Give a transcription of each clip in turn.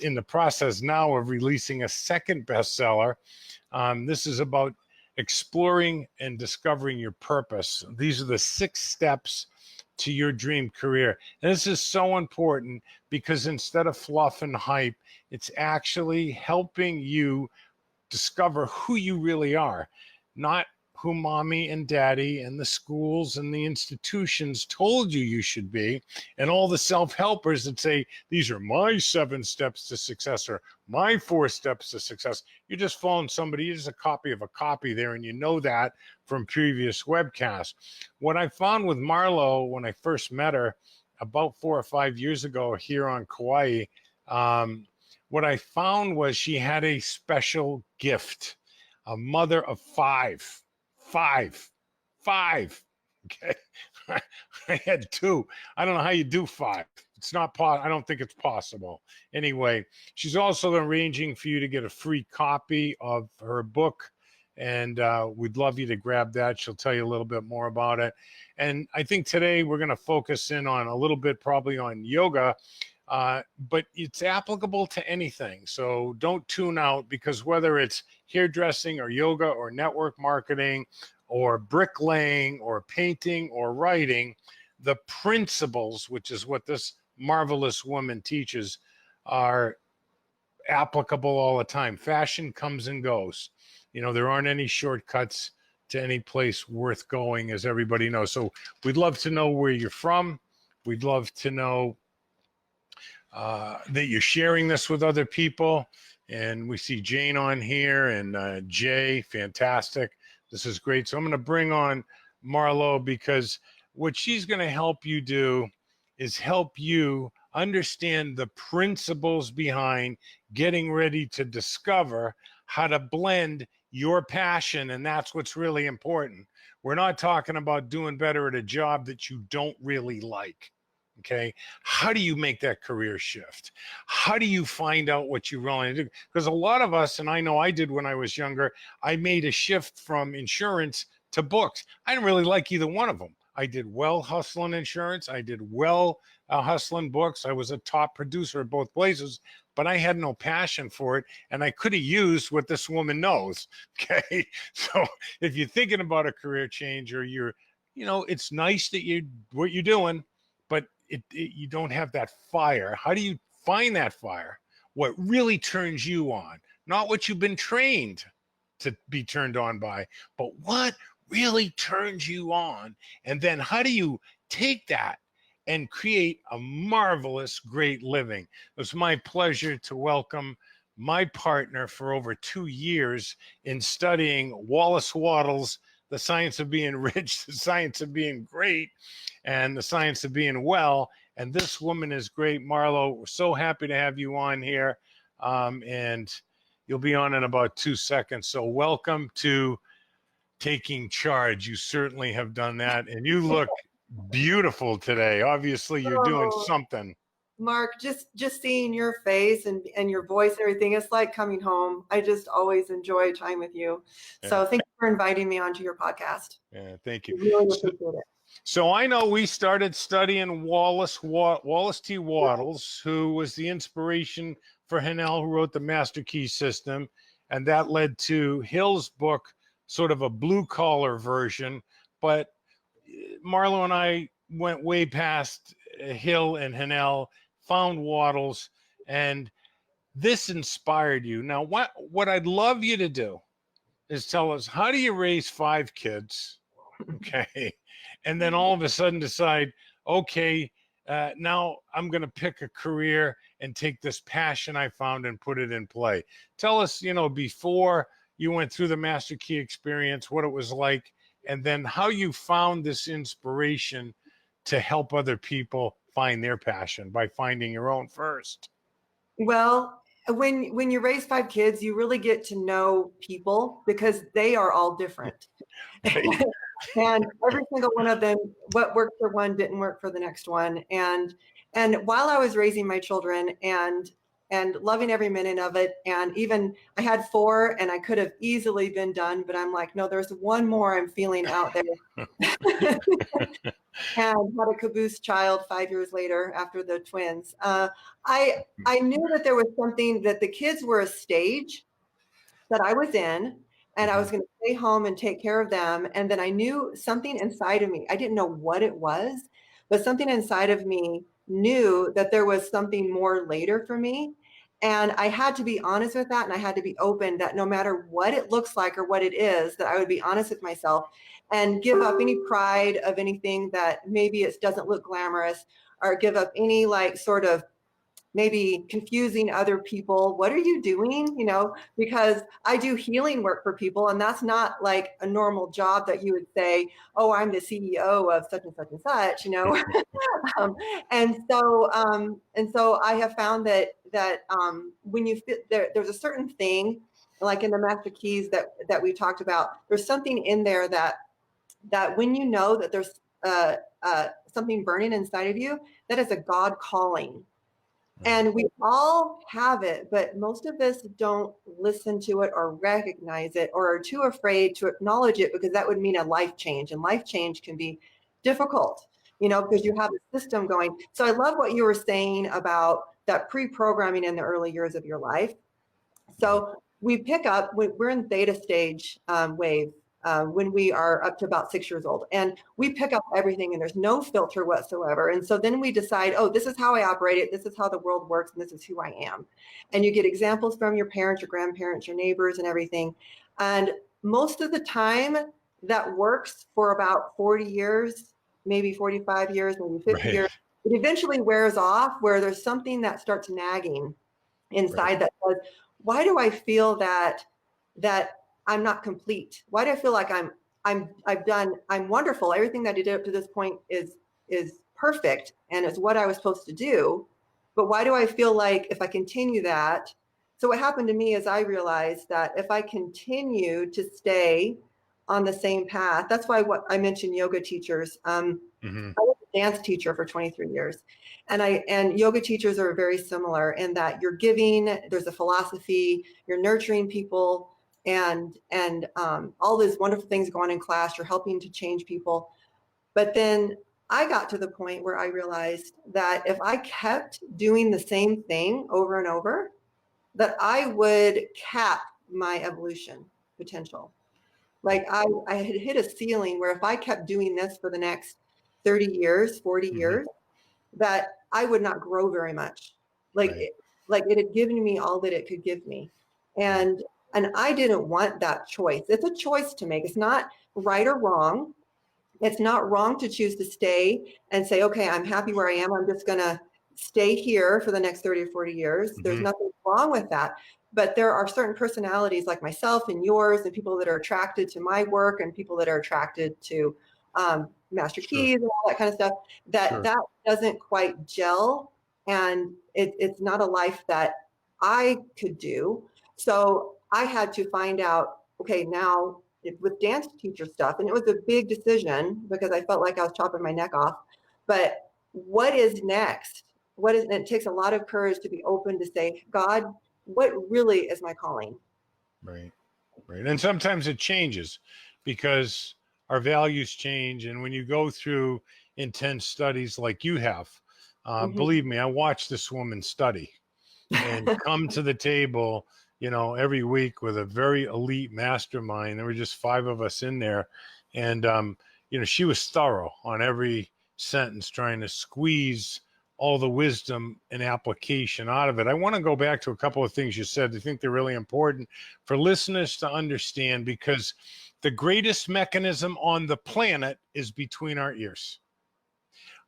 in the process now of releasing a second bestseller. This is about exploring and discovering your purpose. These are the 6 steps to your dream career. And this is so important because instead of fluff and hype, it's actually helping you discover who you really are, not who mommy and daddy and the schools and the institutions told you should be, and all the self-helpers that say, these are my 7 steps to success or my 4 steps to success. You're just following somebody, you're just a copy of a copy there, and you know that from previous webcasts. What I found with Marlo when I first met her about 4 or 5 years ago here on Kauai, what I found was she had a special gift, a mother of 5. 5. Okay. I had 2. I don't know how you do 5. It's not I don't think it's possible. Anyway, she's also arranging for you to get a free copy of her book. And we'd love you to grab that. She'll tell you a little bit more about it. And I think today we're going to focus in on a little bit probably on yoga, but it's applicable to anything. So don't tune out, because whether it's hairdressing or yoga or network marketing or bricklaying or painting or writing, the principles, which is what this marvelous woman teaches, are applicable all the time. Fashion comes and goes. You know, there aren't any shortcuts to any place worth going, as everybody knows. So we'd love to know where you're from. We'd love to know that you're sharing this with other people. And we see Jane on here and Jay, fantastic. This is great. So I'm going to bring on Marlo, because what she's going to help you do is help you understand the principles behind getting ready to discover how to blend your passion. And that's what's really important. We're not talking about doing better at a job that you don't really like. Okay. How do you make that career shift? How do you find out what you really do? Because a lot of us, and I know I did when I was younger, I made a shift from insurance to books. I didn't really like either one of them. I did well hustling insurance. I did well hustling books. I was a top producer at both places, but I had no passion for it. And I could have used what this woman knows. Okay. So if you're thinking about a career change, or it's nice that what you're doing, but you don't have that fire. How do you find that fire? What really turns you on? Not what you've been trained to be turned on by, but what really turns you on? And then how do you take that and create a marvelous, great living? It was my pleasure to welcome my partner for over 2 years in studying Wallace Wattles' The Science of Being Rich, The Science of Being Great, and The Science of Being Well. And this woman is great. Marlo, we're so happy to have you on here. And you'll be on in about 2 seconds. So welcome to Taking Charge. You certainly have done that. And you look beautiful today. Obviously, you're doing something. Mark, just seeing your face and your voice and everything, it's like coming home. I just always enjoy time with you. Yeah. So thank you for inviting me onto your podcast. Yeah, thank you. I really appreciate it. So I know we started studying Wallace T. Wattles, who was the inspiration for Hennell, who wrote the Master Key System. And that led to Hill's book, sort of a blue-collar version. But Marlo and I went way past Hill and Hennell, found Wattles, and this inspired you. Now, what I'd love you to do is tell us, how do you raise 5 kids, okay, and then all of a sudden decide, okay, now I'm going to pick a career and take this passion I found and put it in play. Tell us, before you went through the Master Key experience, what it was like, and then how you found this inspiration to help other people find their passion by finding your own first. Well, when you raise 5 kids, you really get to know people, because they are all different. And every single one of them, what worked for one didn't work for the next one. And while I was raising my children and and loving every minute of it. And even I had 4 and I could have easily been done, but I'm like, no, there's one more I'm feeling out there. And had a caboose child 5 years later after the twins. I knew that there was something, that the kids were a stage that I was in, and I was going to stay home and take care of them. And then I knew something inside of me, I didn't know what it was, but something inside of me knew that there was something more later for me. And I had to be honest with that. And I had to be open that no matter what it looks like or what it is, that I would be honest with myself and give up any pride of anything that maybe it doesn't look glamorous, or give up any like sort of maybe confusing other people. What are you doing? You know, because I do healing work for people, and that's not like a normal job that you would say, oh, I'm the CEO of such and such and such, you know. And so I have found that when you fit there's a certain thing, like in the master keys that we talked about, there's something in there that when you know that there's something burning inside of you, that is a God calling. And we all have it, but most of us don't listen to it or recognize it, or are too afraid to acknowledge it, because that would mean a life change, and life change can be difficult, you know, because you have a system going. So I love what you were saying about that pre-programming in the early years of your life. So we pick up, we're in theta stage wave when we are up to about 6 years old, and we pick up everything, and there's no filter whatsoever. And so then we decide, oh, this is how I operate it, this is how the world works, and this is who I am. And you get examples from your parents, your grandparents, your neighbors, and everything. And most of the time that works for about 40 years, maybe 45 years, maybe 50 years. It eventually wears off, where there's something that starts nagging inside that says, why do I feel that I'm not complete? Why do I feel like I'm wonderful? Everything that I did up to this point is perfect, and it's what I was supposed to do. But why do I feel like if I continue that? So what happened to me is I realized that if I continue to stay on the same path, that's why what I mentioned yoga teachers. I was a dance teacher for 23 years. And yoga teachers are very similar in that you're giving, there's a philosophy, you're nurturing people, and all these wonderful things going on in class, you're helping to change people. But then I got to the point where I realized that if I kept doing the same thing over and over, that I would cap my evolution potential. Like I had hit a ceiling where if I kept doing this for the next 30 years, 40 years, that I would not grow very much. Like it had given me all that it could give me. And I didn't want that choice. It's a choice to make. It's not right or wrong. It's not wrong to choose to stay and say, okay, I'm happy where I am. I'm just going to stay here for the next 30 or 40 years. There's nothing wrong with that. But there are certain personalities like myself and yours, and people that are attracted to my work, and people that are attracted to master keys and all that kind of stuff, that doesn't quite gel. And it's not a life that I could do. So I had to find out, okay, now with dance teacher stuff, and it was a big decision because I felt like I was chopping my neck off. But what is next? And it takes a lot of courage to be open to say, God, what really is my calling? Right. And sometimes it changes because our values change. And when you go through intense studies like you have, believe me, I watched this woman study and come to the table, you know, every week with a very elite mastermind. There were just 5 of us in there. And, you know, she was thorough on every sentence, trying to squeeze all the wisdom and application out of it. I want to go back to a couple of things you said. I think they're really important for listeners to understand, because the greatest mechanism on the planet is between our ears.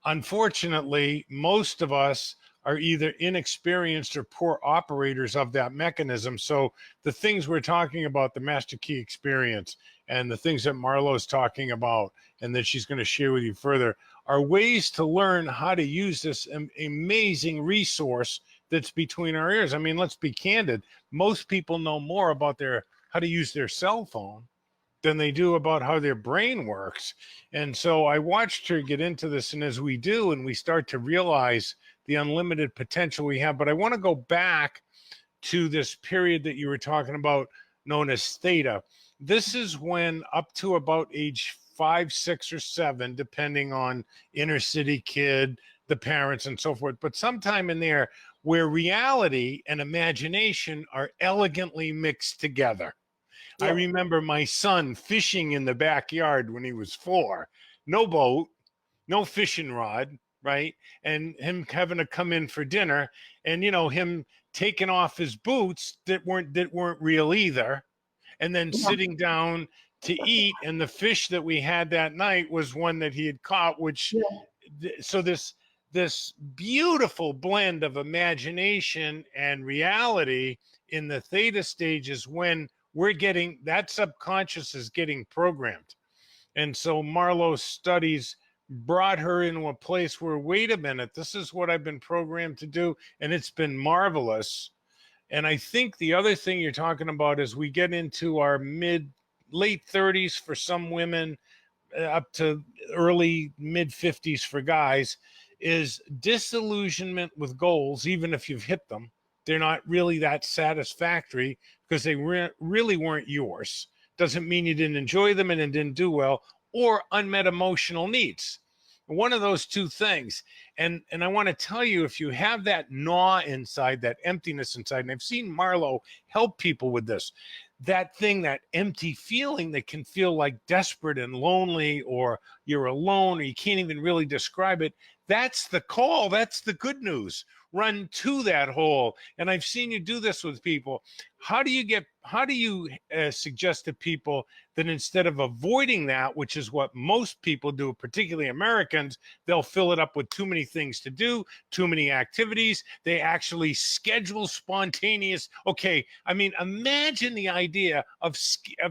Unfortunately, most of us are either inexperienced or poor operators of that mechanism. So the things we're talking about, the master key experience, and the things that Marlo is talking about and that she's going to share with you further, are ways to learn how to use this amazing resource that's between our ears. I mean, let's be candid. Most people know more about how to use their cell phone than they do about how their brain works. And so I watched her get into this, and as we do, and we start to realize the unlimited potential we have. But I want to go back to this period that you were talking about known as theta. This is when up to about age 5, 6, or 7, depending on inner city kid, the parents and so forth, but sometime in there where reality and imagination are elegantly mixed together. I Yeah. remember my son fishing in the backyard when he was 4. No boat, no fishing rod, right? And him having to come in for dinner, and him taking off his boots that weren't real either, and then Yeah. sitting down to eat, and the fish that we had that night was one that he had caught, which so this beautiful blend of imagination and reality in the theta stage is when we're getting that subconscious is getting programmed. And so Marlo's studies brought her into a place where, wait a minute, this is what I've been programmed to do, and it's been marvelous. And I think the other thing you're talking about is we get into our late 30s for some women, up to early mid 50s for guys, is disillusionment with goals. Even if you've hit them, they're not really that satisfactory because they really weren't yours. Doesn't mean you didn't enjoy them and it didn't do well, or unmet emotional needs. One of those two things. And I want to tell you, if you have that gnaw inside, that emptiness inside, and I've seen Marlo help people with this, that thing, that empty feeling that can feel like desperate and lonely, or you're alone, or you can't even really describe it. That's the call. That's the good news. Run to that hole. And I've seen you do this with people. How do you suggest to people that instead of avoiding that, which is what most people do, particularly Americans, they'll fill it up with too many things to do, too many activities. They actually schedule spontaneous. Okay, I mean, imagine the idea of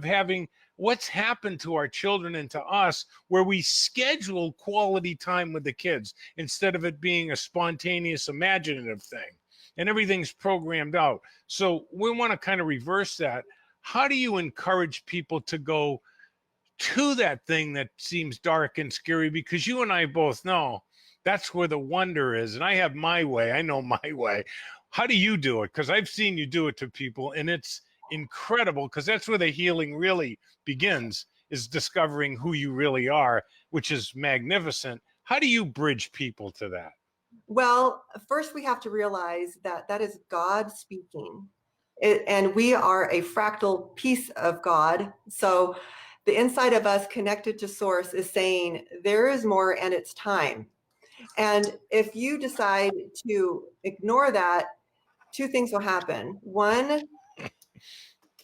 having what's happened to our children and to us, where we schedule quality time with the kids instead of it being a spontaneous, imaginative thing, and everything's programmed out. So we want to kind of reverse that. How do you encourage people to go to that thing that seems dark and scary? Because you and I both know that's where the wonder is. And I have my way. I know my way. How do you do it? Because I've seen you do it to people, and it's incredible, because that's where the healing really begins, is discovering who you really are, which is magnificent. How do you bridge people to that? Well, first we have to realize that that is God speaking. And we are a fractal piece of God. So the inside of us connected to source is saying there is more and it's time. And if you decide to ignore that, two things will happen. One,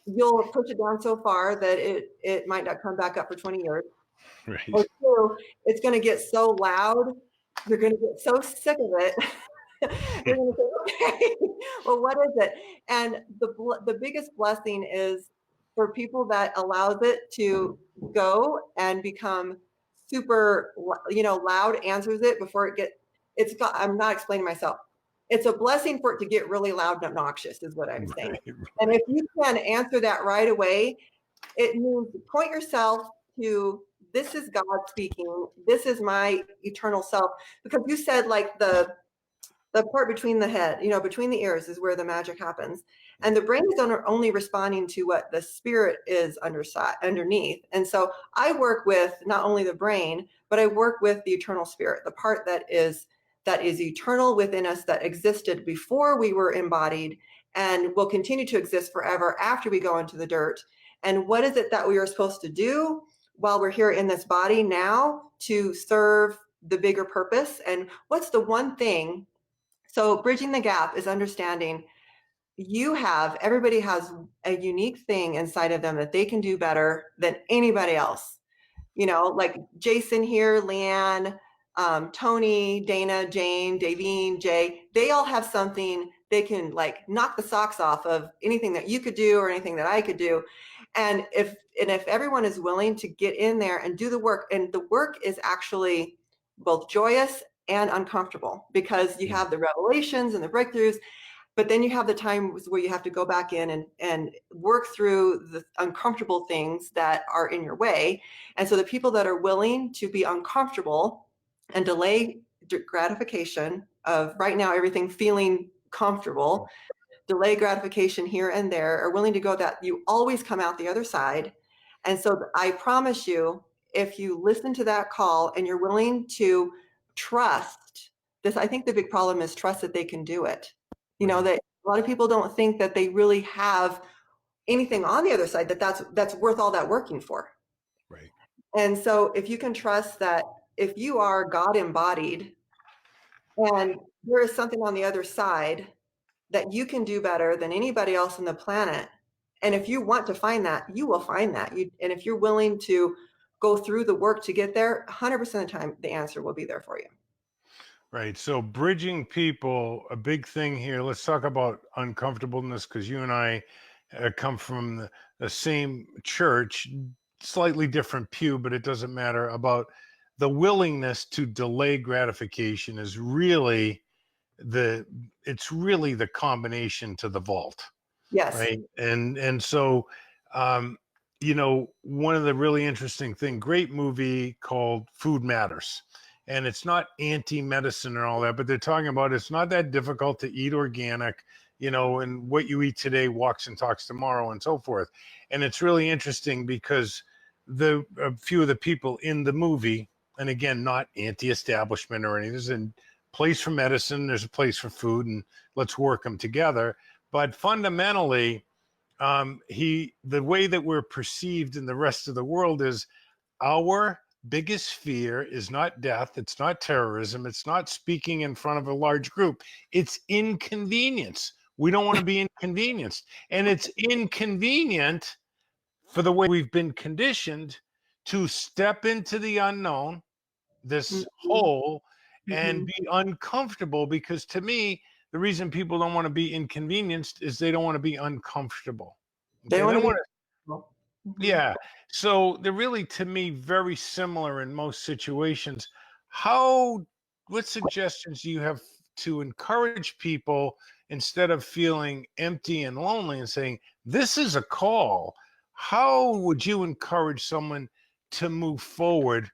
you'll push it down so far that it might not come back up for 20 years. Right. Or two, it's going to get so loud, you're going to get so sick of it. You're going to say, okay, well, what is it? And the biggest blessing is for people that allows it to go and become super, loud, answers it before I'm not explaining myself. It's a blessing for it to get really loud and obnoxious is what I'm saying. Right. And if you can answer that right away, it means point yourself to, this is God speaking. This is my eternal self. Because you said like the part between the head, between the ears is where the magic happens. And the brain is only responding to what the spirit is underneath. And so I work with not only the brain, but I work with the eternal spirit, the part that is eternal within us, that existed before we were embodied and will continue to exist forever after we go into the dirt. And what is it that we are supposed to do while we're here in this body now to serve the bigger purpose? And what's the one thing? So bridging the gap is understanding everybody has a unique thing inside of them that they can do better than anybody else. Like Jason here, Leanne, Tony, Dana, Jane, Davine, Jay, they all have something they can like knock the socks off of anything that you could do or anything that I could do. And if everyone is willing to get in there and do the work, and the work is actually both joyous and uncomfortable, because you have the revelations and the breakthroughs, but then you have the times where you have to go back in and work through the uncomfortable things that are in your way. And so the people that are willing to be uncomfortable and delay gratification of right now, everything feeling comfortable, delay gratification here and there, are willing to go that, you always come out the other side. And so I promise you, if you listen to that call and you're willing to trust this, I think the big problem is trust that they can do it. You know, that a lot of people don't think that they really have anything on the other side that's worth all that working for. Right. And so if you can trust that if you are God embodied and there is something on the other side that you can do better than anybody else on the planet, and if you want to find that, you will find that. And if you're willing to go through the work to get there, 100% of the time, the answer will be there for you. Right. So bridging people, a big thing here. Let's talk about uncomfortableness, because you and I come from the same church, slightly different pew, but it doesn't matter. About the willingness to delay gratification is really it's really the combination to the vault. Yes. Right. And so, one of the really interesting thing, great movie called Food Matters. And it's not anti-medicine and all that, but they're talking about it's not that difficult to eat organic, and what you eat today walks and talks tomorrow and so forth. And it's really interesting because a few of the people in the movie, and again, not anti-establishment or anything, there's a place for medicine, there's a place for food, and let's work them together. But fundamentally, the way that we're perceived in the rest of the world is our biggest fear is not death, it's not terrorism, it's not speaking in front of a large group, it's inconvenience. We don't want to be inconvenienced. And it's inconvenient for the way we've been conditioned to step into the unknown, this hole, and be uncomfortable, because to me, the reason people don't want to be inconvenienced is they don't want to be uncomfortable. They don't want to yeah. So they're really, to me, very similar in most situations. What suggestions do you have to encourage people, instead of feeling empty and lonely and saying, this is a call? How would you encourage someone to move forward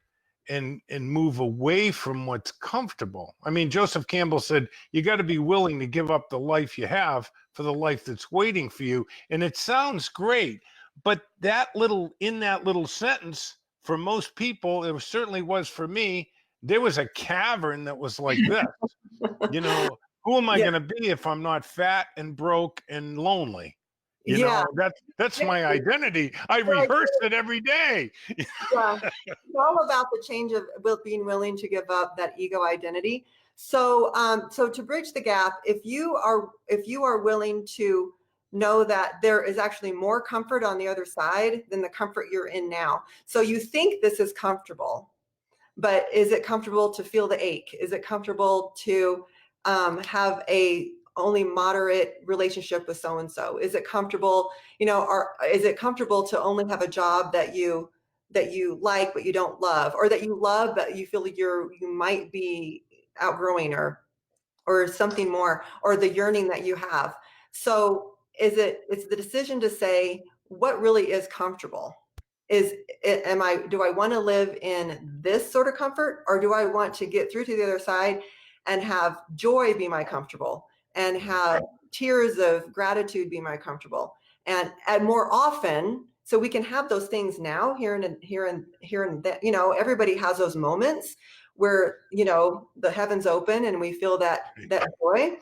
and move away from what's comfortable? I mean, Joseph Campbell said, you got to be willing to give up the life you have for the life that's waiting for you. And it sounds great, but in that little sentence, for most people, it certainly was for me, there was a cavern that was like this. Who am I going to be if I'm not fat and broke and lonely? That's my identity. I rehearse it every day. Yeah, it's all about the change of being willing to give up that ego identity. So, so to bridge the gap, if you are willing to know that there is actually more comfort on the other side than the comfort you're in now. So you think this is comfortable, but is it comfortable to feel the ache? Is it comfortable to have a only moderate relationship with so-and-so? Is it comfortable, or is it comfortable to only have a job that you like but you don't love, or that you love but you feel like you might be outgrowing, or something more, or the yearning that you have? So it's the decision to say, what really is comfortable? Do I want to live in this sort of comfort, or do I want to get through to the other side and have joy be my comfortable, and have tears of gratitude be my comfortable, and more often, so we can have those things now, here and that. Everybody has those moments where the heavens open and we feel that joy,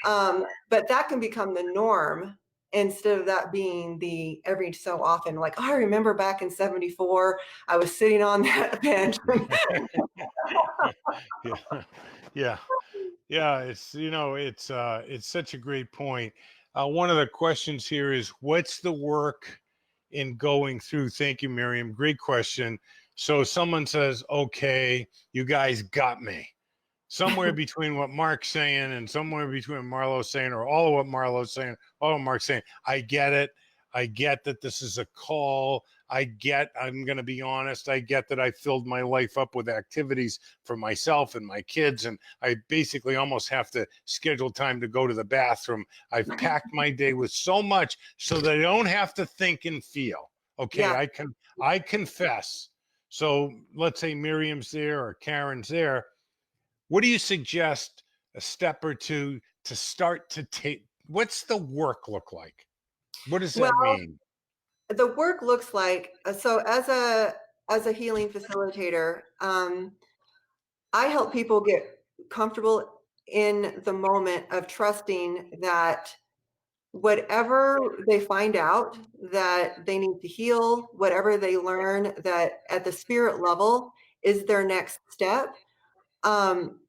but that can become the norm, instead of that being the every so often, like, oh, I remember back in 74, I was sitting on that bench. Yeah. It's such a great point. One of the questions here is, what's the work in going through? Thank you, Miriam. Great question. So someone says, okay, you guys got me. Somewhere between what Mark's saying and somewhere between Marlo's saying, or all of what Marlo's saying, all of Mark's saying, I get it. I get that this is a call. I'm going to be honest. I get that I filled my life up with activities for myself and my kids, and I basically almost have to schedule time to go to the bathroom. I've packed my day with so much so that I don't have to think and feel. Okay, yeah. I confess. So let's say Miriam's there or Karen's there. what do you suggest a step or two to start to take? What's the work look like? What does that Well, mean? the work looks like, so as a healing facilitator, I help people get comfortable in the moment of trusting that whatever they find out that they need to heal, whatever they learn that at the spirit level is their next step, um,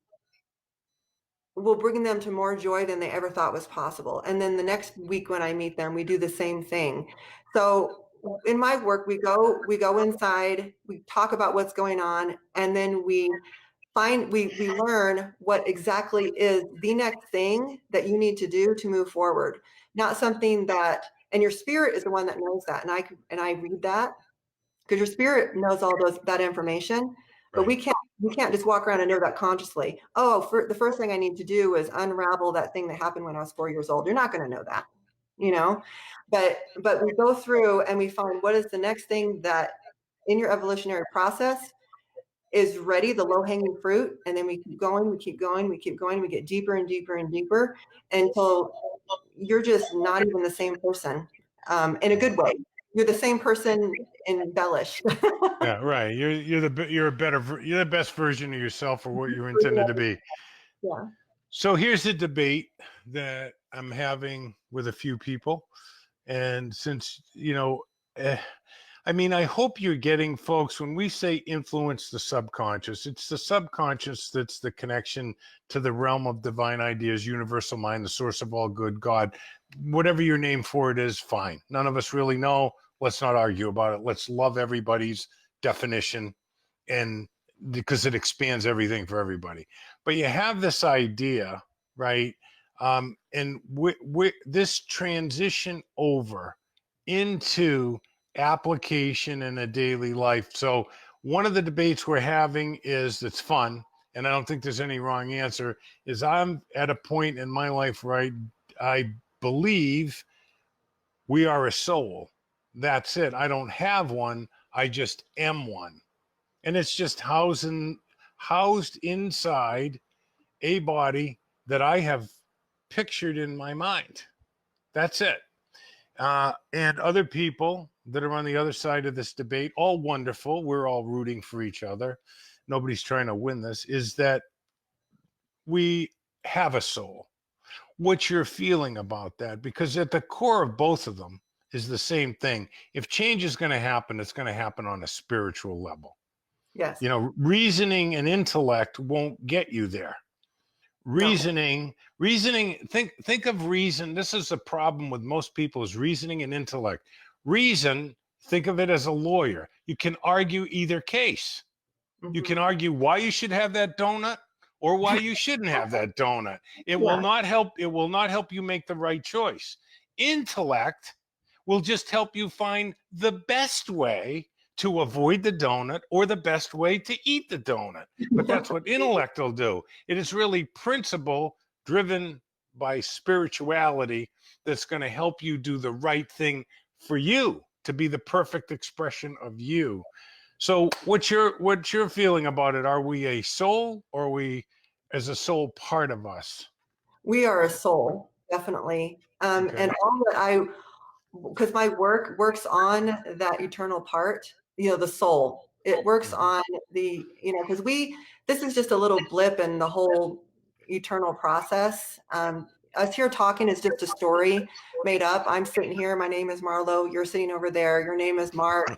will bring them to more joy than they ever thought was possible. And then the next week when I meet them, we do the same thing. So in my work, we go inside, we talk about what's going on, and then we learn what exactly is the next thing that you need to do to move forward. Not something that, and your spirit is the one that knows that. And I read that because your spirit knows all that information, but Right. we can't just walk around and know that consciously. Oh, for the first thing I need to do is unravel that thing that happened when I was 4 years old. You're not going to know that, you know, but we go through and we find what is the next thing that in your evolutionary process is ready, the low-hanging fruit, and then we keep going, we keep going, we keep going, we get deeper and deeper and deeper until you're just not even the same person, in a good way. You're the same person embellished. Yeah, right. You're the best version of yourself for what you're intended to be. Yeah. So here's the debate that I'm having with a few people, and since I mean, I hope you're getting, folks, when we say influence the subconscious, it's the subconscious that's the connection to the realm of divine ideas, universal mind, the source of all good, God. Whatever your name for it is, fine. None of us really know. Let's not argue about it. Let's love everybody's definition, and because it expands everything for everybody. But you have this idea, right? And this transition over into application in a daily life. So one of the debates we're having is that's fun, and I don't think there's any wrong answer, is I'm at a point in my life where I believe we are a soul. That's it. I don't have one. I just am one. And it's just housed inside a body that I have pictured in my mind. That's it. And other people that are on the other side of this debate, all wonderful, we're all rooting for each other, nobody's trying to win this, is that we have a soul. What you're feeling about that, because at the core of both of them is the same thing. If change is going to happen, it's going to happen on a spiritual level. Yes. Reasoning and intellect won't get you there. Reasoning, think of reason. This is a problem with most people, is reasoning and intellect. Reason, think of it as a lawyer. You can argue either case. You can argue why you should have that donut or why you shouldn't have that donut. It will not help you make the right choice. Intellect will just help you find the best way to avoid the donut or the best way to eat the donut. But that's what intellect will do. It is really principle driven by spirituality that's going to help you do the right thing for you, to be the perfect expression of you. So what's your feeling about it? Are we a soul, or are we as a soul part of us? We are a soul, definitely. Okay. And all that because my work works on that eternal part, the soul. It works on because this is just a little blip in the whole eternal process. Us here talking is just a story made up. I'm sitting here. My name is Marlo. You're sitting over there. Your name is Mark.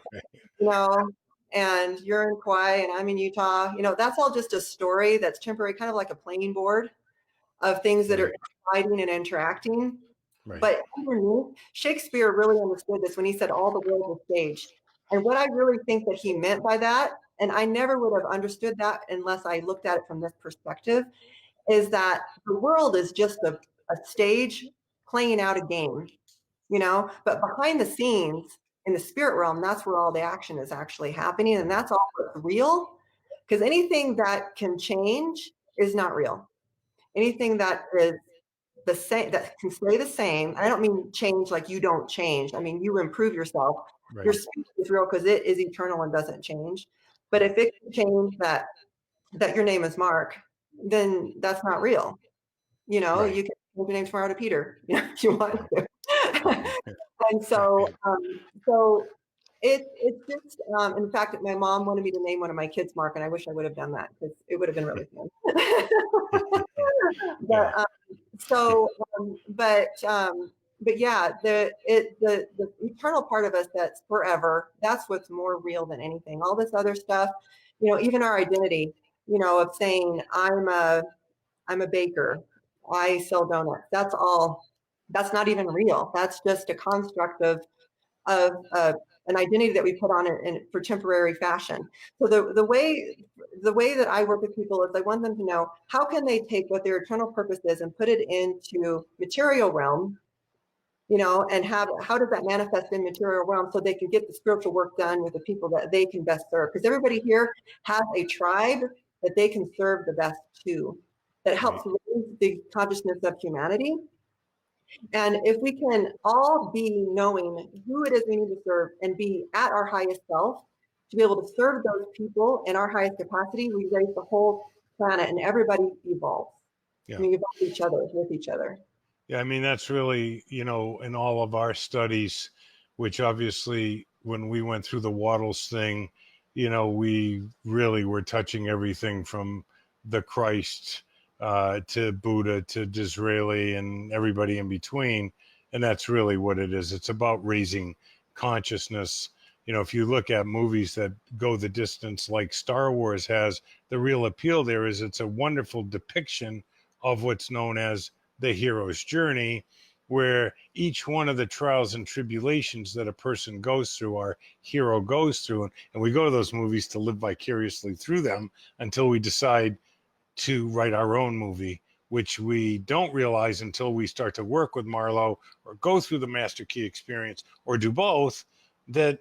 And you're in Kauai and I'm in Utah. That's all just a story that's temporary, kind of like a playing board of things that are colliding and interacting. Right. But Shakespeare really understood this when he said all the world is stage. And what I really think that he meant by that, and I never would have understood that unless I looked at it from this perspective, is that the world is just a stage playing out a game, but behind the scenes in the spirit realm, that's where all the action is actually happening. And that's all that's real, because anything that can change is not real. Anything that is the same, that can stay the same. I don't mean change like you don't change. I mean, you improve yourself. Right. Your spirit is real because it is eternal and doesn't change. But if it can change that your name is Mark, then that's not real. You know, Right. you can move your name tomorrow to Peter, you know, if you want to. And so it's just, in fact, my mom wanted me to name one of my kids Mark, and I wish I would have done that because it would have been really fun. Yeah. But so, but yeah, the eternal part of us that's forever, that's what's more real than anything. All this other stuff, you know, even our identity, you know, of saying I'm a baker, I sell donuts. That's all. That's not even real. That's just a construct of an identity that we put on it for temporary fashion. So the way that I work with people is I want them to know how can they take what their eternal purpose is and put it into material realm, you know, and how does that manifest in material realm so they can get the spiritual work done with the people that they can best serve. Because everybody here has a tribe that they can serve the best to, that helps raise the consciousness of humanity. And if we can all be knowing who it is we need to serve and be at our highest self to be able to serve those people in our highest capacity, we raise the whole planet and everybody evolves. Yeah. We evolve each other with each other. Yeah, I mean, that's really, you know, in all of our studies, which obviously when we went through the Waddles thing, you know, we really were touching everything from the Christ to Buddha to Disraeli and everybody in between. And that's really what it is. It's about raising consciousness. You know, if you look at movies that go the distance like Star Wars has, the real appeal there is it's a wonderful depiction of what's known as the hero's journey, where each one of the trials and tribulations that a person goes through, our hero goes through, and we go to those movies to live vicariously through them until we decide to write our own movie, which we don't realize until we start to work with Marlo or go through the Master Key experience or do both, that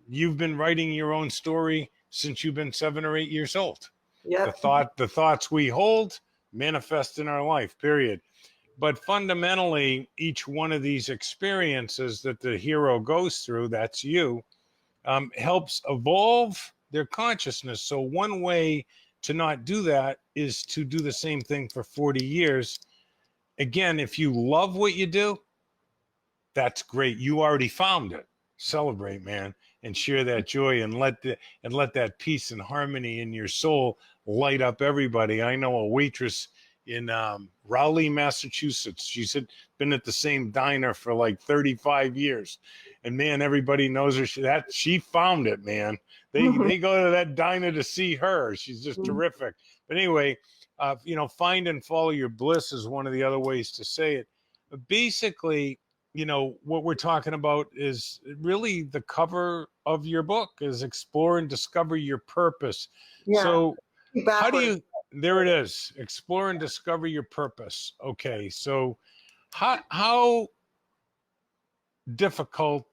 you've been writing your own story since you've been 7 or 8 years old. Yep. The thoughts we hold manifest in our life, period. But fundamentally, each one of these experiences that the hero goes through, that's you, helps evolve their consciousness. So one way to not do that is to do the same thing for 40 years. Again, if you love what you do, that's great. You already found it. Celebrate, man, and share that joy and let that peace and harmony in your soul light up everybody. I know a waitress in Raleigh, Massachusetts. She's been at the same diner for like 35 years. And man, everybody knows her. She found it, man. They go to that diner to see her. She's just terrific. But anyway, you know, find and follow your bliss is one of the other ways to say it. But basically, you know, what we're talking about is really the cover of your book is explore and discover your purpose. Yeah. So how do Backwards. you, there it is, explore and discover your purpose. Okay, so how difficult,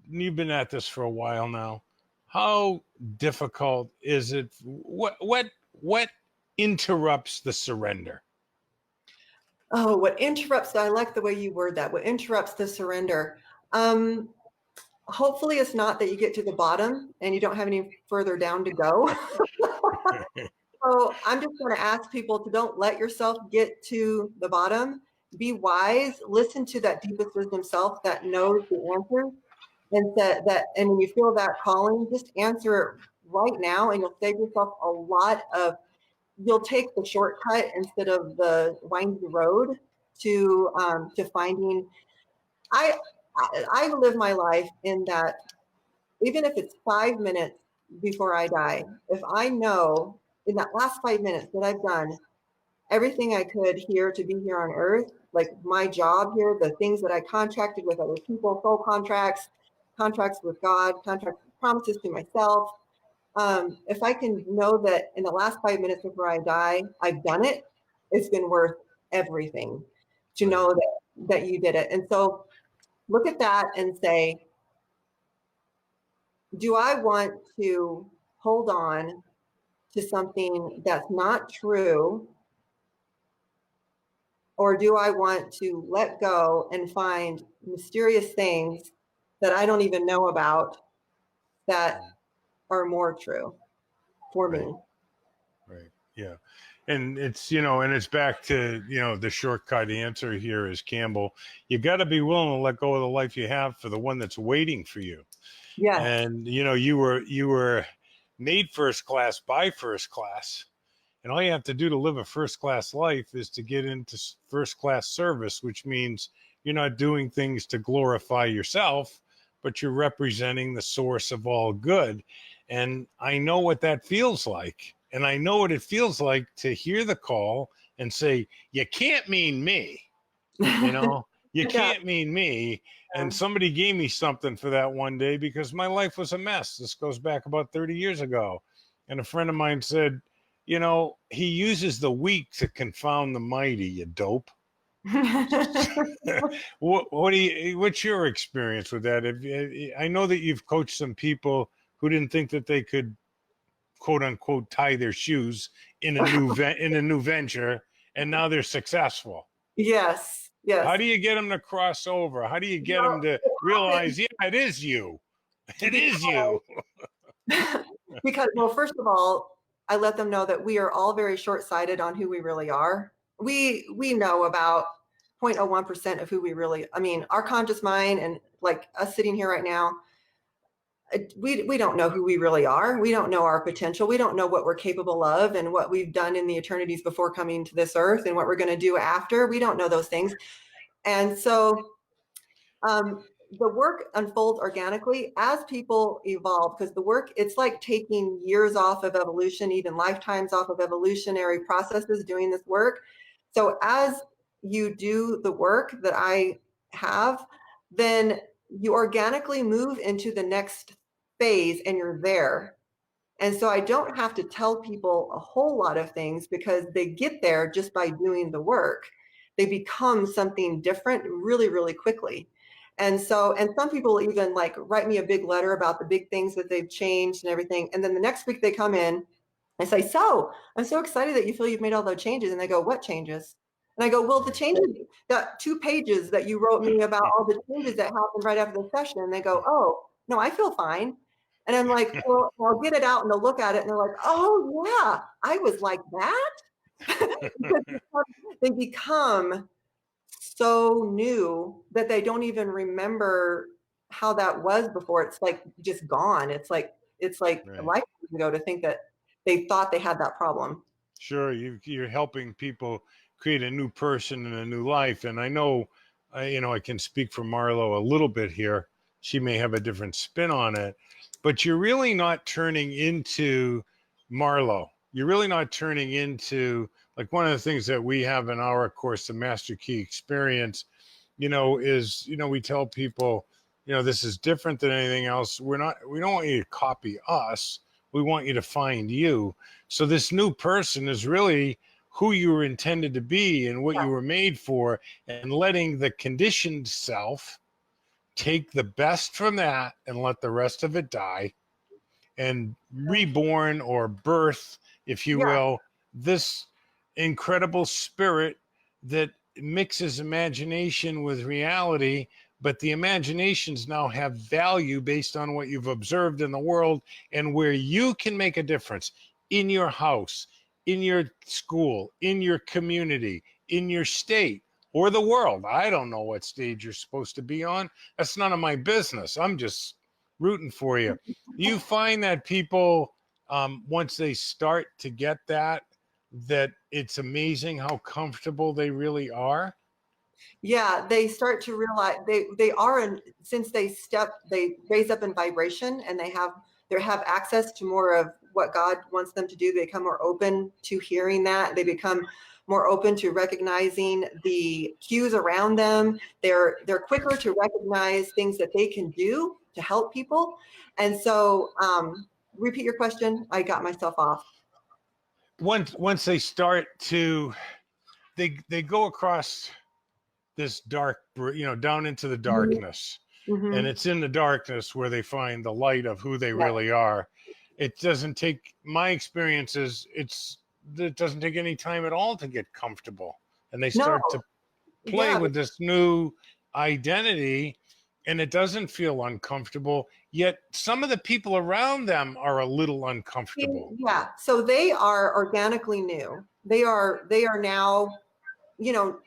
you've been at this for a while now, how difficult is it, what interrupts the surrender? Oh, what interrupts, I like the way you word that. What interrupts the surrender? Hopefully it's not that you get to the bottom and you don't have any further down to go. So I'm just going to ask people to don't let yourself get to the bottom. Be wise. Listen to that deepest wisdom self that knows the answer, and and when you feel that calling, just answer it right now, and you'll save yourself a lot of. You'll take the shortcut instead of the windy road to finding. I I live my life in that even if it's 5 minutes before I die, if I know in that last 5 minutes that I've done everything I could here to be here on earth, like my job here, the things that I contracted with other people, soul contracts, contracts with God, contracts, promises to myself. If I can know that in the last 5 minutes before I die, I've done it, it's been worth everything to know that you did it. And so look at that and say, do I want to hold on to something that's not true? Or do I want to let go and find mysterious things that I don't even know about that are more true for me? Right. Yeah. And it's, and it's back to, the shortcut answer here is Campbell. You got to be willing to let go of the life you have for the one that's waiting for you. Yes. And, you were made first class by first class. And all you have to do to live a first class life is to get into first class service, which means you're not doing things to glorify yourself, but you're representing the source of all good. And I know what that feels like. And I know what it feels like to hear the call and say, you can't mean me, you Yeah. can't mean me. And somebody gave me something for that one day because my life was a mess. This goes back about 30 years ago. And a friend of mine said, he uses the weak to confound the mighty, you dope. What's your experience with that? I know that you've coached some people who didn't think that they could, quote unquote, tie their shoes in a new venture, and now they're successful. Yes. Yes. How do you get them to cross over? How do you get them to realize, yeah, it is you. It is you. Because, well, first of all, I let them know that we are all very short-sighted on who we really are. We know about 0.01% of who we really, I mean, our conscious mind and like us sitting here right now, we don't know who we really are. We don't know our potential. We don't know what we're capable of and what we've done in the eternities before coming to this earth and what we're going to do after. We don't know those things. And so the work unfolds organically as people evolve, because the work, it's like taking years off of evolution, even lifetimes off of evolutionary processes doing this work. So as you do the work that I have, then you organically move into the next phase and you're there. And so I don't have to tell people a whole lot of things because they get there just by doing the work. They become something different really, really quickly. And so, and some people even like write me a big letter about the big things that they've changed and everything. And then the next week they come in and say, so I'm so excited that you feel you've made all those changes. And they go, what changes? And I go, well, the changes, that 2 pages that you wrote me about all the changes that happened right after the session. And they go, oh, no, I feel fine. And I'm like, well, I'll get it out and they'll look at it and they're like, oh yeah, I was like that. They become so new that they don't even remember how that was before. It's like just gone. It's like right. A lifetime ago to think that they thought they had that problem. Sure, you're helping people create a new person and a new life. And I know, I can speak for Marlo a little bit here. She may have a different spin on it, but you're really not turning into Marlo. You're really not turning into, like, one of the things that we have in our course, the Master Key Experience, is, we tell people, this is different than anything else. We don't want you to copy us. We want you to find you. So this new person is really who you were intended to be and what you were made for, and letting the conditioned self take the best from that and let the rest of it die, and reborn or birth, if you will, this incredible spirit that mixes imagination with reality. But the imaginations now have value based on what you've observed in the world and where you can make a difference in your house, in your school, in your community, in your state, or the world. I don't know what stage you're supposed to be on. That's none of my business. I'm just rooting for you. You find that people, once they start to get that it's amazing how comfortable they really are. Yeah, they start to realize they are, and since they raise up in vibration and they have access to more of what God wants them to do. They become more open to hearing that. They become more open to recognizing the cues around them. They're quicker to recognize things that they can do to help people. And so, repeat your question. I got myself off. Once they start to, they go across this dark, down into the darkness. Mm-hmm. And it's in the darkness where they find the light of who they really are. It doesn't take, my experiences, it doesn't take any time at all to get comfortable. And they start to play with this new identity, and it doesn't feel uncomfortable. Yet some of the people around them are a little uncomfortable. Yeah. So they are organically new. they are now, you know,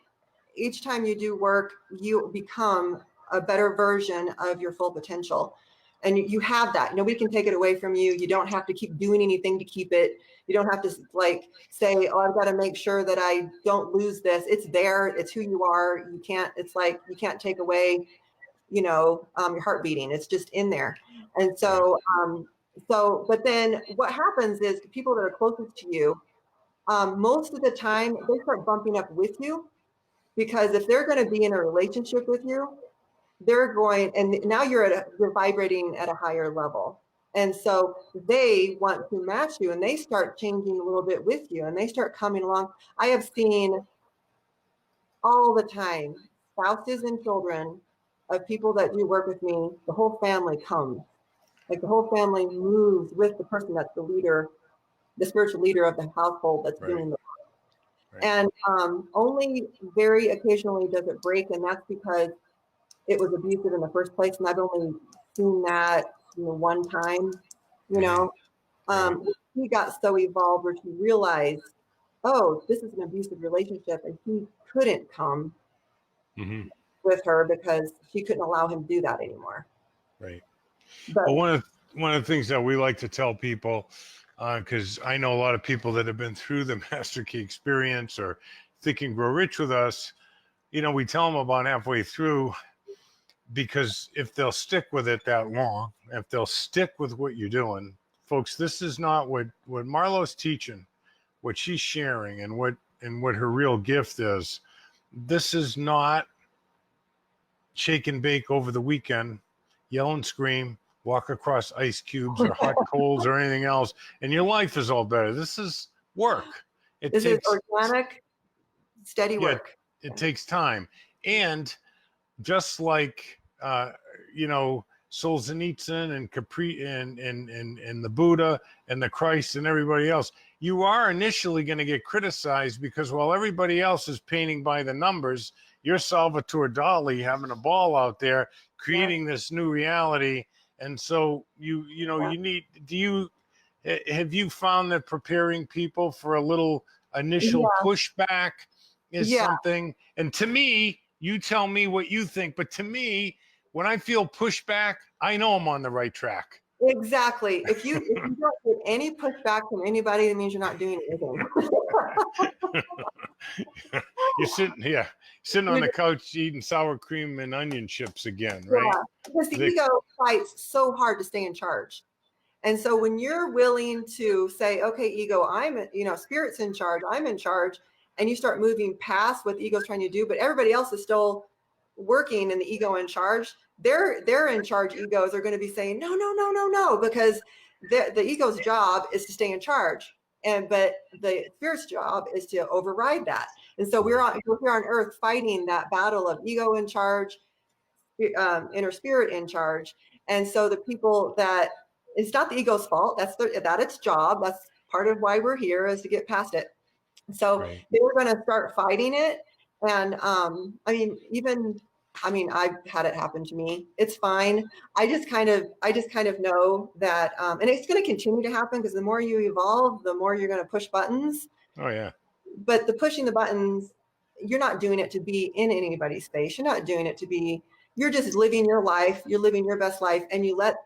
each time you do work, you become a better version of your full potential. And you have that. Nobody can take it away from you. You don't have to keep doing anything to keep it. You don't have to like say, oh, I've got to make sure that I don't lose this. It's there. It's who you are. You can't, it's like, you can't take away, you know, your heart beating. It's just in there. And so, but then what happens is the people that are closest to you, most of the time they start bumping up with you, because if they're going to be in a relationship with you, they're going, and now you're vibrating at a higher level. And so they want to match you, and they start changing a little bit with you, and they start coming along. I have seen all the time spouses and children of people that do work with me, the whole family comes. Like the whole family moves with the person that's the leader, the spiritual leader of the household that's doing the work. And only very occasionally does it break, and that's because it was abusive in the first place. And I've only seen that, you know, one time, you know. He got so evolved where he realized, oh, this is an abusive relationship, and he couldn't come with her because she couldn't allow him to do that anymore. Right. But well, one of the things that we like to tell people, because I know a lot of people that have been through the Master Key experience or Think and Grow Rich with us, you know, we tell them about halfway through, because if they'll stick with it that long, if they'll stick with what you're doing, folks, this is not what Marlo's teaching, what she's sharing, and what her real gift is. This is not shake and bake over the weekend, yell and scream, walk across ice cubes or hot coals or anything else, and your life is all better. This is work. This is organic, steady work. It takes time. And just like, you know, Solzhenitsyn and Capri and the Buddha and the Christ and everybody else, you are initially going to get criticized, because while everybody else is painting by the numbers, you're Salvatore Dali having a ball out there creating this new reality. And so you need, have you found that preparing people for a little initial pushback is something? And to me, you tell me what you think, but to me, when I feel pushback, I know I'm on the right track. Exactly. If you don't get any pushback from anybody, it means you're not doing anything. You're sitting on the couch eating sour cream and onion chips again, right? Yeah, because the ego fights so hard to stay in charge. And so when you're willing to say, okay, ego, spirit's in charge, I'm in charge, and you start moving past what the ego's trying to do, but everybody else is still working and the ego in charge, they're in charge egos are going to be saying, no, because the ego's job is to stay in charge. But the spirit's job is to override that. And so we're here on earth fighting that battle of ego in charge, inner spirit in charge. And so the people that, it's not the ego's fault. That's its job. That's part of why we're here, is to get past it. So they were going to start fighting it. And I've had it happen to me. It's fine. I just kind of know that, and it's going to continue to happen, because the more you evolve, the more you're going to push buttons. Oh yeah. But the pushing the buttons, you're not doing it to be in anybody's space. You're not doing it to be, you're just living your life. You're living your best life, and you let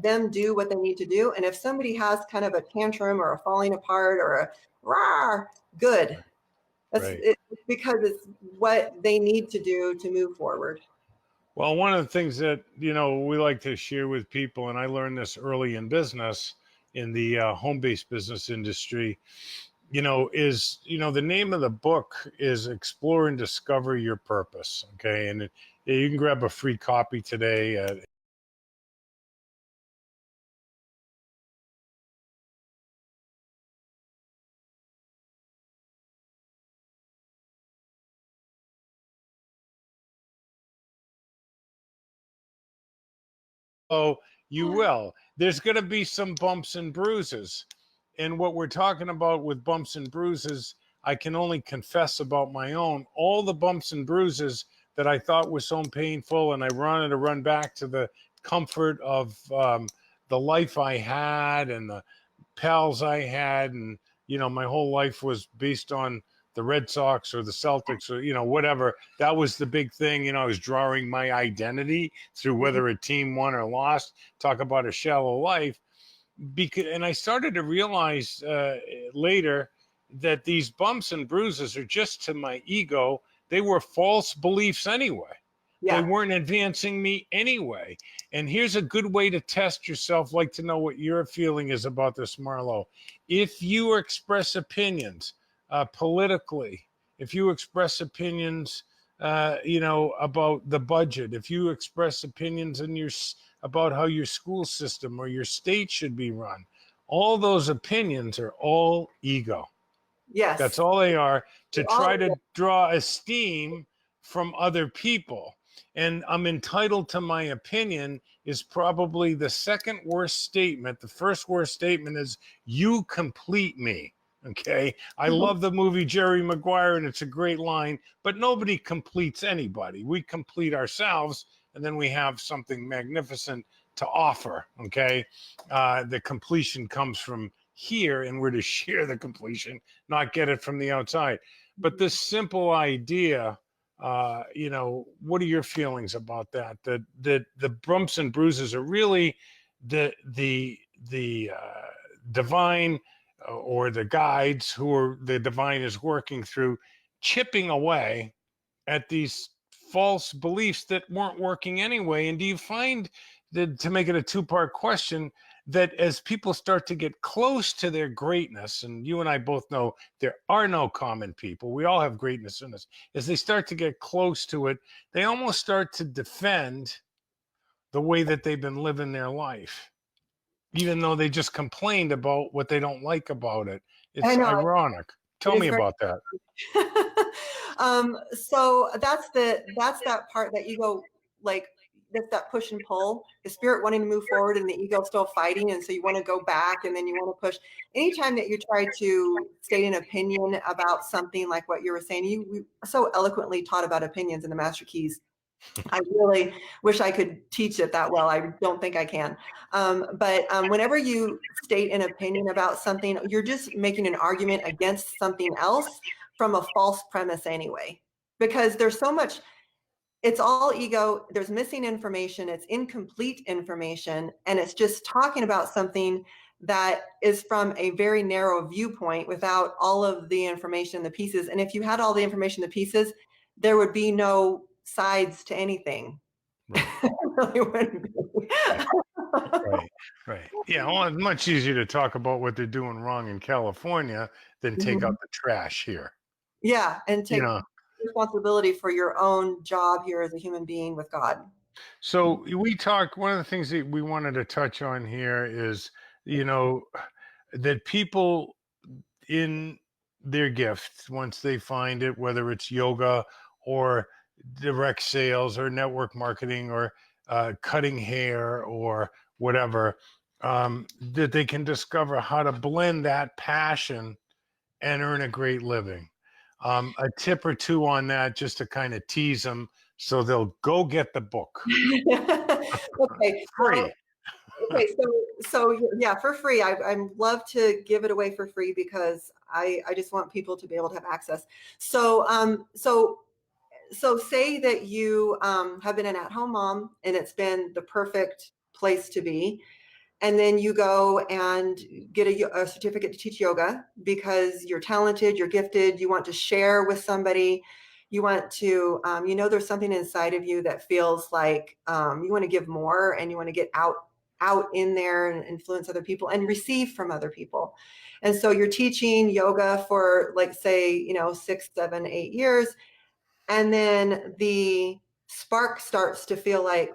them do what they need to do. And if somebody has kind of a tantrum or a falling apart or a rah, good. It's because it's what they need to do to move forward. Well, one of the things that, we like to share with people, and I learned this early in business, in the home-based business industry, is, the name of the book is Explore and Discover Your Purpose. Okay. And you can grab a free copy today at you will. There's going to be some bumps and bruises. And what we're talking about with bumps and bruises, I can only confess about my own. All the bumps and bruises that I thought were so painful, and I wanted to run back to the comfort of the life I had and the pals I had, and my whole life was based on the Red Sox or the Celtics or, whatever. That was the big thing. I was drawing my identity through whether a team won or lost. Talk about a shallow life. And I started to realize later that these bumps and bruises are just to my ego. They were false beliefs anyway. They weren't advancing me anyway. And here's a good way to test yourself, like to know what your feeling is about this, Marlo. If you express opinions politically, if you express opinions, about the budget, if you express opinions about how your school system or your state should be run, all those opinions are all ego. Yes. That's all they are, to try to draw esteem from other people. And I'm entitled to my opinion is probably the second worst statement. The first worst statement is, you complete me. Okay. I love the movie Jerry Maguire, and it's a great line, but nobody completes anybody. We complete ourselves, and then we have something magnificent to offer. Okay. The completion comes from here, and we're to share the completion, not get it from the outside. But this simple idea, what are your feelings about that? The bumps and bruises are really the divine, or the guides who are the divine is working through, chipping away at these false beliefs that weren't working anyway. And do you find that, to make it a two-part question, that as people start to get close to their greatness, and you and I both know there are no common people, we all have greatness in us, as they start to get close to it, they almost start to defend the way that they've been living their life, even though they just complained about what they don't like about it. It's ironic. Tell me about that. So that's that part that ego, like, that's that push and pull, the spirit wanting to move forward and the ego still fighting. And so you want to go back, and then you want to push. Anytime that you try to state an opinion about something, like what you were saying, you so eloquently taught about opinions in the Master Keys. I really wish I could teach it that well. I don't think I can. But whenever you state an opinion about something, you're just making an argument against something else from a false premise anyway, because there's so much. It's all ego. There's missing information. It's incomplete information. And it's just talking about something that is from a very narrow viewpoint without all of the information, the pieces. And if you had all the information, the pieces, there would be no sides to anything. Right. Really wouldn't be. Right. Yeah. Well, it's much easier to talk about what they're doing wrong in California than take out the trash here. Yeah. And take responsibility for your own job here as a human being with God. So one of the things that we wanted to touch on here is, that people in their gifts, once they find it, whether it's yoga or direct sales or network marketing or cutting hair or whatever, that they can discover how to blend that passion and earn a great living. A tip or two on that, just to kind of tease them, so they'll go get the book. Okay. Free. So yeah, for free. I love to give it away for free, because I just want people to be able to have access. So say that you have been an at-home mom, and it's been the perfect place to be. And then you go and get a certificate to teach yoga because you're talented, you're gifted, you want to share with somebody. You want to, there's something inside of you that feels like you want to give more, and you want to get out in there and influence other people and receive from other people. And so you're teaching yoga for, like, say, 6, 7, 8 years. And then the spark starts to feel like,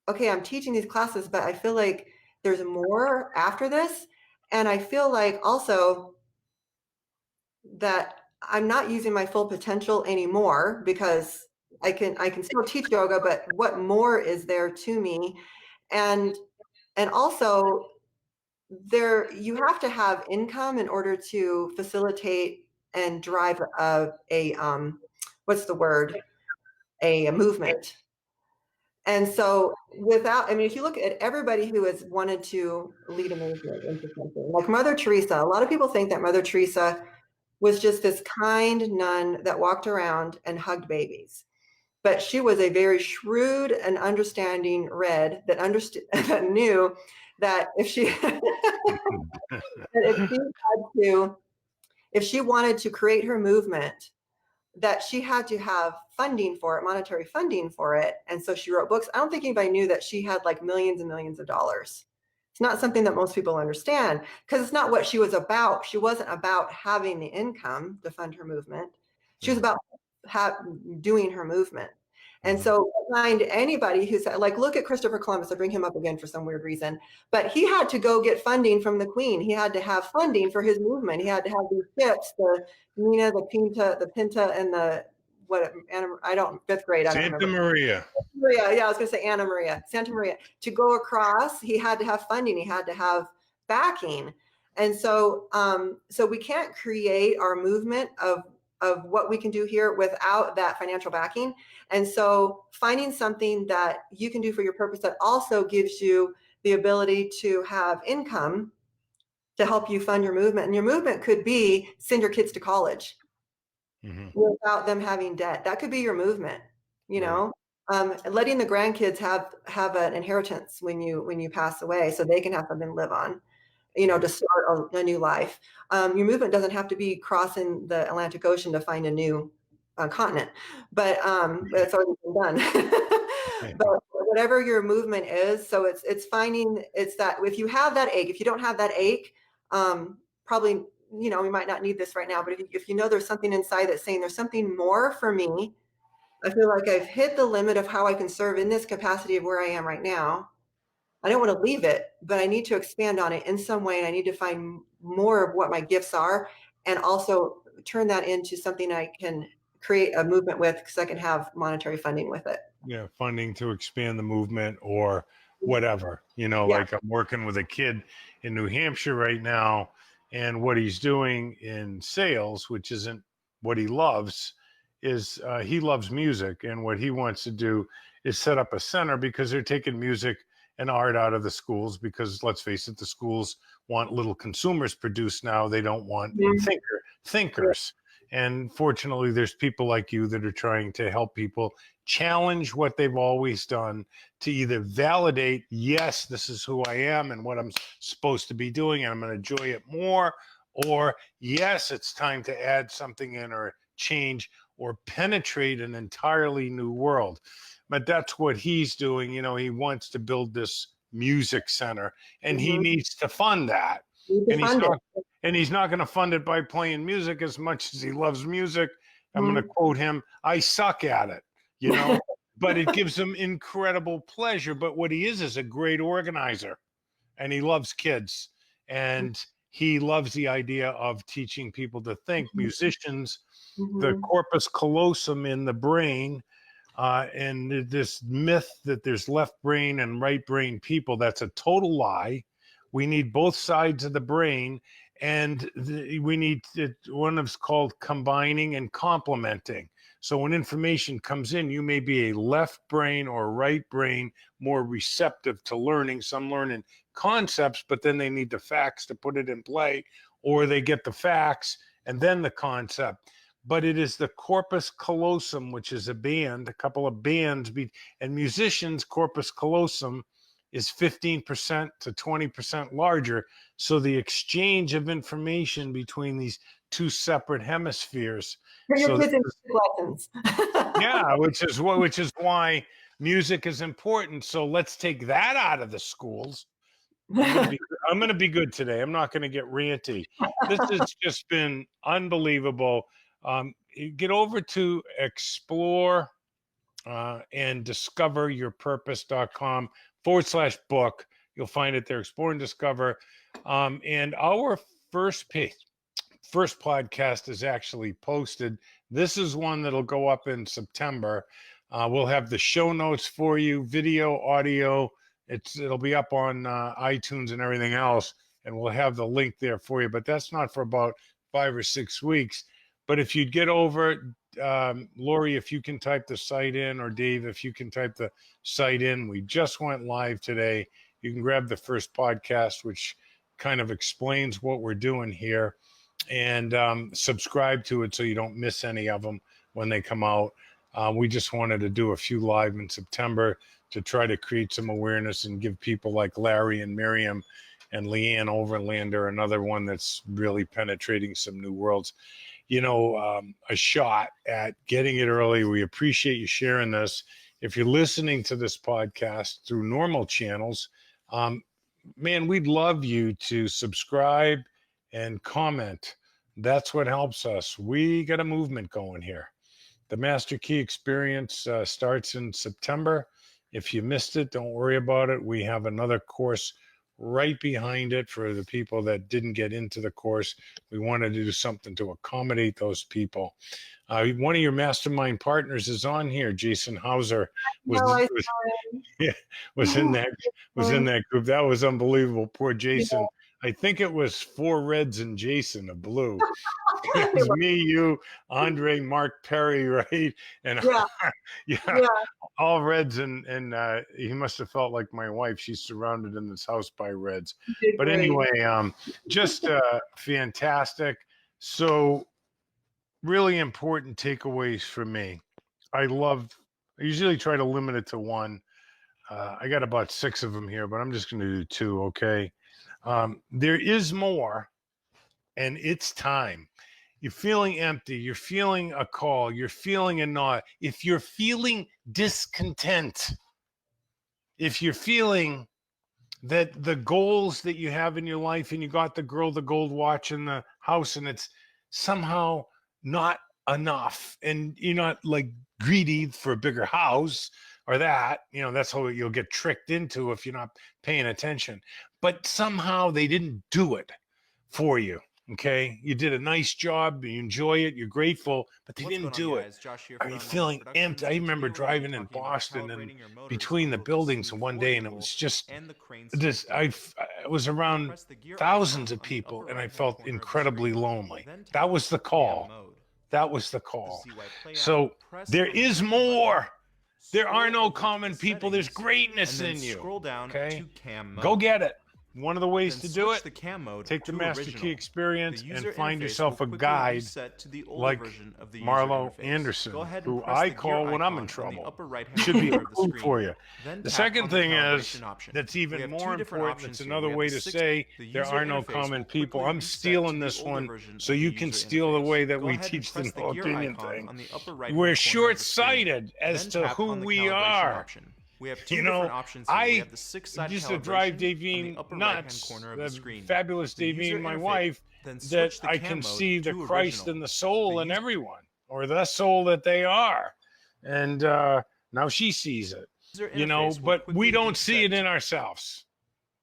okay, I'm teaching these classes, but I feel like there's more after this. And I feel like also that I'm not using my full potential anymore, because I can still teach yoga, but what more is there to me? And also, you have to have income in order to facilitate and drive a movement. And so without, I mean, if you look at everybody who has wanted to lead a movement into something, like Mother Teresa, a lot of people think that Mother Teresa was just this kind nun that walked around and hugged babies. But she was a very shrewd and understanding red that understood that knew that if she that if she wanted to create her movement, that she had to have funding for it, monetary funding for it. And so she wrote books. I don't think anybody knew that she had like millions and millions of dollars. It's not something that most people understand because it's not what she was about. She wasn't about having the income to fund her movement. She was about doing her movement. And so find anybody who said, like, look at Christopher Columbus. I bring him up again for some weird reason, but he had to go get funding from the Queen. He had to have funding for his movement. He had to have these ships, the Nina, the Pinta, and the I don't, fifth grade, I don't Santa remember. Maria. Maria, yeah, I was going to say Anna Maria, Santa Maria. To go across, he had to have funding. He had to have backing, and so so we can't create our movement of what we can do here without that financial backing. And so finding something that you can do for your purpose that also gives you the ability to have income to help you fund your movement. And your movement could be send your kids to college without them having debt. That could be your movement, you know. Letting the grandkids have an inheritance when you pass away, so they can have something to live on, you know, to start a new life. Your movement doesn't have to be crossing the Atlantic Ocean to find a new continent, but it's already been done. But whatever your movement is, so it's finding, it's that if you have that ache, if you don't have that ache, probably, you know, we might not need this right now, but if you know there's something inside that's saying there's something more for me, I feel like I've hit the limit of how I can serve in this capacity of where I am right now. I don't want to leave it, but I need to expand on it in some way. And I need to find more of what my gifts are and also turn that into something I can create a movement with because I can have monetary funding with it. Yeah, funding to expand the movement or whatever. You know, Yeah. like I'm working with a kid in New Hampshire right now, and what he's doing in sales, which isn't what he loves, is he loves music. And what he wants to do is set up a center because they're taking music and art out of the schools because, let's face it, the schools want little consumers produced now. They don't want thinkers. And fortunately, there's people like you that are trying to help people challenge what they've always done to either validate, yes, this is who I am and what I'm supposed to be doing, and I'm going to enjoy it more, or yes, it's time to add something in or change or penetrate an entirely new world. But that's what he's doing. You know, he wants to build this music center and he needs to fund that. And he's not going to fund it by playing music as much as he loves music. I'm going to quote him, I suck at it, you know, but it gives him incredible pleasure. But what he is a great organizer and he loves kids and he loves the idea of teaching people to think. Musicians, the corpus callosum in the brain, and this myth that there's left brain and right brain people, that's a total lie. We need both sides of the brain, and we need one of it's called combining and complementing. So when information comes in, you may be a left brain or right brain more receptive to learning. Some learning concepts, but then they need the facts to put it in play, or they get the facts and then the concept. But it is the corpus callosum, which is a band, a couple of bands, and musicians, corpus callosum is 15% to 20% larger. So the exchange of information between these two separate hemispheres. So yeah, which is why music is important. So let's take that out of the schools. I'm gonna be good today. I'm not gonna get ranty. This has just been unbelievable. Get over to explore and discoveryourpurpose.com/book. You'll find it there. Explore and discover. And our first podcast is actually posted. This is one that'll go up in September. We'll have the show notes for you, video, audio. It'll be up on iTunes and everything else, and we'll have the link there for you. But that's not for about 5 or 6 weeks. But if you'd get over, Lori, if you can type the site in, or Dave, if you can type the site in, we just went live today. You can grab the first podcast, which kind of explains what we're doing here, and subscribe to it so you don't miss any of them when they come out. We just wanted to do a few live in September to try to create some awareness and give people like Larry and Miriam and Leanne Overlander, another one that's really penetrating some new worlds, a shot at getting it early. We appreciate you sharing this. If you're listening to this podcast through normal channels, man, we'd love you to subscribe and comment. That's what helps us. We got a movement going here. The Master Key Experience starts in September. If you missed it, don't worry about it. We have another course right behind it for the people that didn't get into the course. We wanted to do something to accommodate those people. One of your mastermind partners is on here. Jason Hauser was in that group. That was unbelievable. Poor Jason. Yeah. I think it was 4 reds and Jason, a blue. It was me, you, Andre, Mark Perry, right? And yeah, all reds, and he must have felt like my wife. She's surrounded in this house by reds. But anyway, just fantastic. So really important takeaways for me. I usually try to limit it to one. I got about 6 of them here, but I'm just going to do 2. Okay. There is more, and it's time. You're feeling empty. You're feeling a call. You're feeling a nod. If you're feeling discontent, if you're feeling that the goals that you have in your life, and you got the girl, the gold watch in the house, and it's somehow not enough, and you're not like greedy for a bigger house or that, that's how you'll get tricked into if you're not paying attention. But somehow they didn't do it for you. Okay, you did a nice job, you enjoy it, you're grateful, but they didn't do it. Are you feeling empty? I remember driving in Boston and between the buildings one day, and it was just this. I was around thousands of people, and I felt incredibly lonely. That was the call. That was the call. So there is more. There are no common people. There's greatness in you. Okay, go get it. One of the ways to do it, take the Master Key Experience and find yourself a guide like Marlo Andersen, who I call when I'm in trouble. Should be a clue for you. The second thing is, that's even more important, it's another way to say there are no common people. I'm stealing this one so you can steal the way that we teach the no opinion thing. We're short-sighted as to who we are. We have 2 different options here. We have the 6-side used to drive Davine nuts, the fabulous Davine, my wife, that I can see the Christ and the soul in everyone, or the soul that they are. And now she sees it, but we don't see it in ourselves.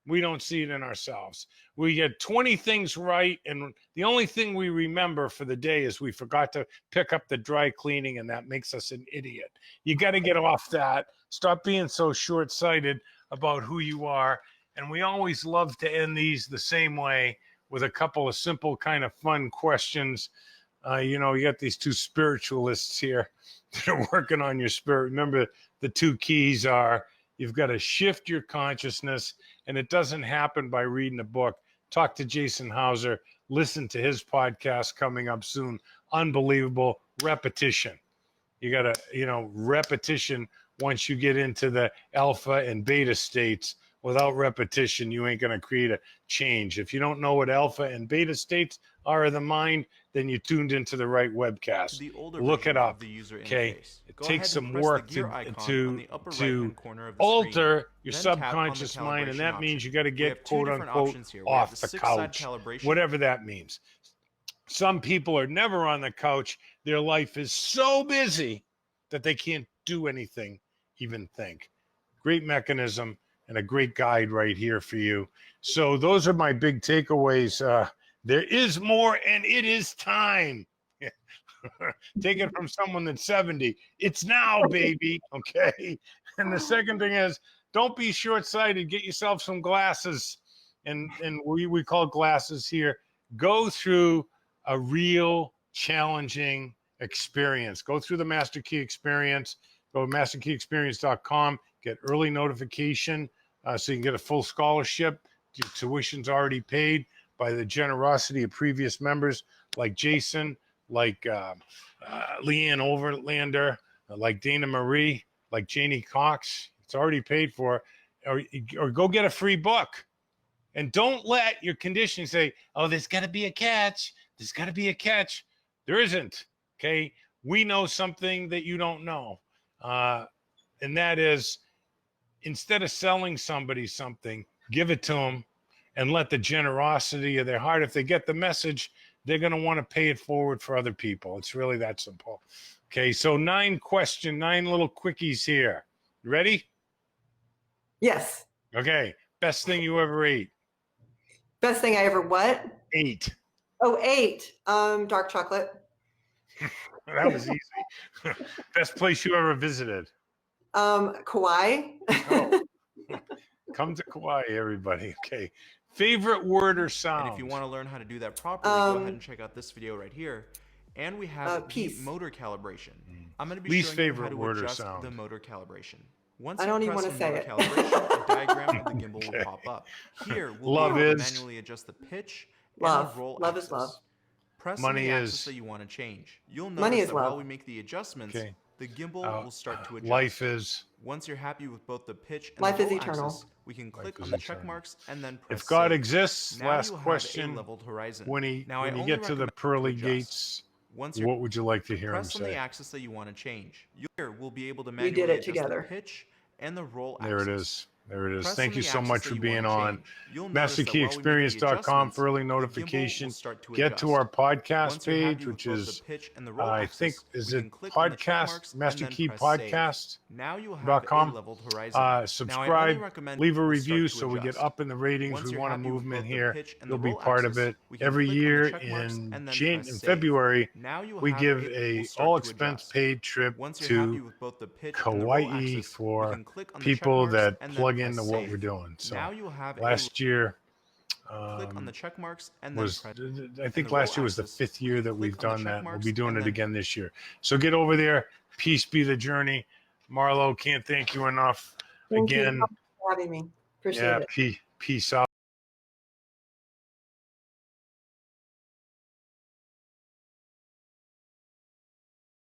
We don't see it in ourselves. We get 20 things right, and the only thing we remember for the day is we forgot to pick up the dry cleaning, and that makes us an idiot. You got to get off that. Stop being so short-sighted about who you are. And we always love to end these the same way, with a couple of simple kind of fun questions. You got these 2 spiritualists here that are working on your spirit. Remember, the 2 keys are, you've got to shift your consciousness, and it doesn't happen by reading a book. Talk to Jason Hauser. Listen to his podcast coming up soon. Unbelievable. Repetition. You got to, repetition. Once you get into the alpha and beta states, without repetition, you ain't going to create a change. If you don't know what alpha and beta states are of the mind, then you tuned into the right webcast. Look it up. Okay. It takes some work to alter your subconscious mind, and that means you got to get, quote unquote, off the couch, whatever that means. Some people are never on the couch. Their life is so busy that they can't do anything, even think. Great mechanism and a great guide right here for you. So those are my big takeaways. There is more, and it is time. Take it from someone that's 70. It's now, baby. Okay. And the second thing is, don't be short-sighted. Get yourself some glasses, and we call glasses here. Go through a real challenging experience. Go through the Master Key Experience. Go to masterkeyexperience.com. Get early notification so you can get a full scholarship. Your tuition's already paid by the generosity of previous members like Jason, like Leanne Overlander, like Dana Marie, like Janie Cox. It's already paid for. Or go get a free book. And don't let your conditioning say, oh, there's got to be a catch. There's got to be a catch. There isn't. Okay. We know something that you don't know. And that is, instead of selling somebody something, give it to them and let the generosity of their heart, if they get the message, they're going to want to pay it forward for other people. It's really that simple. Okay. So 9 little quickies here. You ready? Yes. Okay. Best thing you ever ate? Best thing I ever what? Ate. Oh, ate. Dark chocolate. That was easy. Best place you ever visited? Kauai. Oh. Come to Kauai, everybody. Okay. Favorite word or sound? And if you want to learn how to do that properly, go ahead and check out this video right here. And we have the motor calibration. I'm going to be Least showing you how favorite to word or adjust sound? the motor calibration. Once I don't you even press want to on say motor it. calibration, a diagram of the gimbal will pop up. Here, we'll Love be able to is- manually adjust the pitch Love. and the roll Love axis. is love. Press Money on the axis is- that you want to change. You'll Money notice is that love. while we make the adjustments, Okay. the gimbal will start to adjust. Life is. Once you're happy with both the pitch and Life the is roll eternal. axis, we can click is on the eternal. check marks and then press If God save. exists, Now last you'll have question. a leveled horizon. When you I only get to the recommend pearly adjust. gates, Once you're what would you like to hear him press on the say? axis that you want to change. You will be able to We manually did it adjust together. the pitch and the roll There axis. it is. There it is. Press Thank on you the so axis much that for you being wanna on. change. You'll notice that while we make the MasterKeyExperience.com for early adjustments, the gimbal notification. will start to Get to adjust. our podcast Once you're happy page, with which both is, the pitch and the roll I axis, think, is we it can click on the check marks podcast, and Master then Key press save. Podcast. Now you will have a .com. leveled horizon. Now, I only Subscribe, recommend leave a people start review to so we get adjust. up in the ratings. Once We you're want a happy with movement both the here. pitch and You'll the be roll part of axis, it. we can Every click on the year check marks in and then press save. February, Now you will we have give will a start to all-expense adjust. paid trip Once you're happy to with both the pitch and the roll Kauai axis, we for can click on the check people marks that and then plug press into what save. we're doing. So Now you will have last year click on the check marks and then was, press I think the last roll year was the axis, 5th year we that can we've click on the done check that. We'll marks be doing and it then again this year. So get over there. Peace be the journey. Marlo, can't thank you enough. Thank Again, you for having me. Appreciate it. peace out.